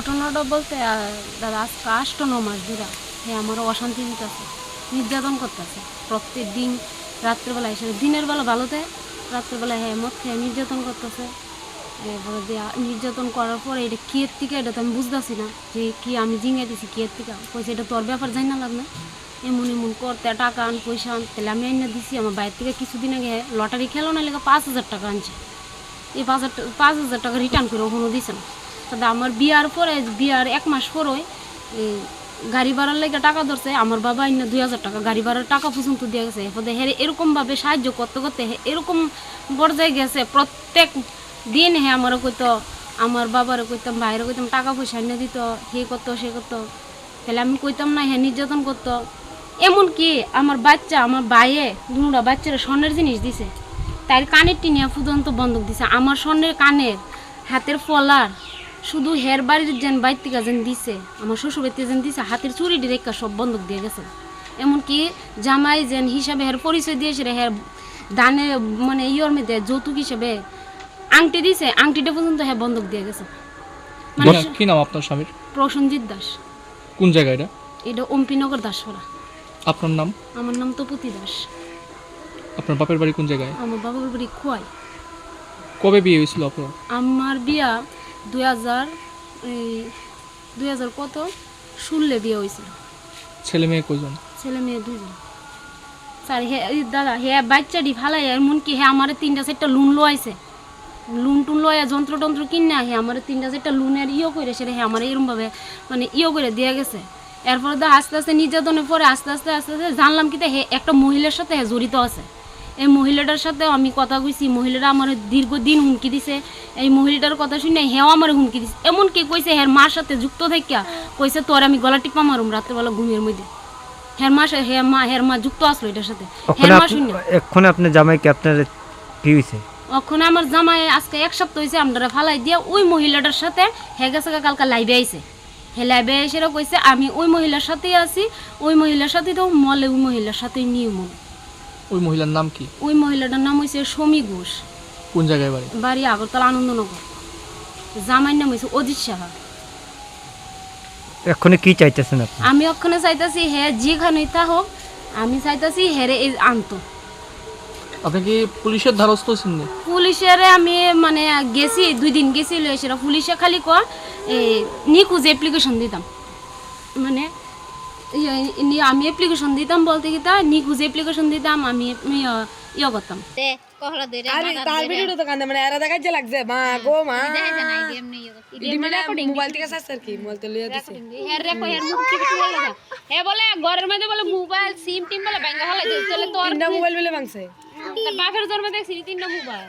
ঘটনাটা বলতে দাদা আজকে 8-9 মাস ধরে হ্যাঁ আমার অশান্তি দিতেছে, নির্যাতন করতেছে প্রত্যেক দিন। রাত্রেবেলা এসে দিনের বেলা ভালোতে, রাত্রেবেলা হ্যাঁ মদ খেয়ে নির্যাতন করতেছে। এরপরে দিয়ে নির্যাতন করার পরে এটা কিয়ের থেকে, এটা তো আমি বুঝতেছি না যে কি আমি জিঙে দিছি কিয়ের থেকে। কইছে এটা তোর ব্যাপার জানি না লাগ না, এমন এমন করতে টাকা আন পয়সা আন। তাহলে আমি আইনা দিছি আমার বাইরে থেকে কিছুদিন আগে লটারি খেলো না লেগে 5,000 টাকা আনছে। এই 5,000 টাকা রিটার্ন করে ওখানে দিছে না। তাহলে আমার বিয়ার পরে, বিয়ার 1 মাস পরে গাড়ি ভাড়ার লেগে টাকা ধরছে। আমার বাবা আইনা 2,000 টাকা গাড়ি ভাড়ার টাকা পর্যন্ত দিয়ে গেছে। এরপরে হ্যাঁ এরকমভাবে সাহায্য করতে করতে এরকম পর্যায়ে গেছে। প্রত্যেক দিন হ্যাঁ আমারও কইতো, আমার বাবারও কইতাম, ভাইয়েরও কইতাম, টাকা পয়সা এনে দিত, হে করতো সে করতো। তাহলে আমি কইতাম না, হ্যাঁ নির্যাতন করতো। এমনকি আমার বাচ্চা, আমার ভাইয়ে দুটা বাচ্চারা স্বর্ণের জিনিস দিছে, তাই কানের টিনিয়া পর্যন্ত বন্ধক দিছে। আমার স্বর্ণের কানের, হাতের ফলার, শুধু হের বাড়ির যেন বাইর থেকে যেন দিছে, আমার শ্বশুর বাড়িতে যেন দিছে, হাতের চুরি ডিরেক্কা সব বন্ধক দিয়ে গেছে। এমনকি জামাই যেন হিসাবে হের পরিচয় দিয়েছে, হের দানে মানে ইয়র মধ্যে যৌতুক হিসেবে আংটি দিছে, আংটিটা পর্যন্ত হ্যাঁ বন্ধক দিয়ে গেছে। মানে কি নাম আপনার স্বামীর? প্রসেনজিৎ দাস। কোন জায়গা এটা? এটা অম্পিনগর দাসপাড়া। আপনার নাম? আমার নাম তপতি দাস। আপনার বাপের বাড়ি কোন জায়গায়? আমার বাবার বাড়ি খোয়াই। কবে বিয়ে হয়েছিল আপনার? আমার বিয়া 2000 কত 16 বিয়ে হয়েছিল। ছেলে মেয়ে কয়জন? ছেলে মেয়ে 2জন। স্যার হ্যাঁ দাদা হ্যাঁ বাচ্চাটি ফালাই, এমনকি হ্যাঁ আমার 3টা-4টা লোন লোয়াইছে, লোন টুন লয়া যন্ত্র কিনে হ্যাঁ আমার 3টা-4টা লোনের করে সেটা হ্যাঁ আমার এরকমভাবে মানে করে দিয়ে গেছে। এরপরে তো আস্তে আস্তে নির্যাতনের পরে আস্তে আস্তে জানলাম কি হ্যাঁ একটা মহিলার সাথে হ্যাঁ জড়িত আছে। এই মহিলাটার সাথে আমি কথা কইছি, মহিলাটা আমার দীর্ঘদিন হুমকি দিছে। এই মহিলাটার কথা শুনে হেও আমার হুমকি দিছে। এমনকি কইছে হের মার সাথে যুক্ত থাকিয়া কইছে তোর আমি গলা টিপা মারুম রাত্রেবেলা ঘুমের মধ্যে। হের মা যুক্ত আসলো এটার সাথে। এখন আপনি জামাইকে আপনার কি হইছে? ওখানে আমার জামাই আজকে 1 সপ্তাহ হয়েছে আমরা ফালাই দিয়া ওই মহিলাটার সাথে হ্যাঁ গেছে কালকে লাইভে আইছে। হে লাইভে এসে কইছে আমি ওই মহিলার সাথেই আছি, ওই মহিলার সাথেই তো মলে ওই মহিলার সাথেই নিয়ে মল। ওই মহিলার নাম কি? ওই মহিলাটার নাম হয়েছে সমী ঘোষ। কোন জায়গায় বাড়ি? বাড়ি আগরতলা আনন্দনগর। জামাইয়ের নাম হয়েছে অজিত সাহা। এখন কি চাইতেছেন আপনি? আমি ওখানে চাইতেছি হ্যাঁ যেখানেই তা হোক, আমি চাইতেছি হেরে আনতো। আপনি কি পুলিশের দ্বারস্থ হয়েছেন? পুলিশের আমি মানে গেছি 2 দিন গেছিল, সেটা পুলিশে খালি নিখোঁজ অ্যাপ্লিকেশন দিতাম। মানে আমি অ্যাপ্লিকেশন দিতাম বলতে কি তা নিখোঁজ অ্যাপ্লিকেশন দিতাম, আমি করতাম। আরে তার ভিডিও তো কান্দে মানে এরা দেখাইছে লাগছে মা গো মা মোবাইল থেকে সার্চ কি মোবাইল তো লইয়া দিছে হে বলে ঘরের মধ্যে বলে মোবাইল সিম টিম বলে ব্যাংকে হলাই দিতে, তাহলে তোর তিনটা মোবাইল বলে ভাঙছে। তার বাপের জন্মে দেখছি 3টা মোবাইল।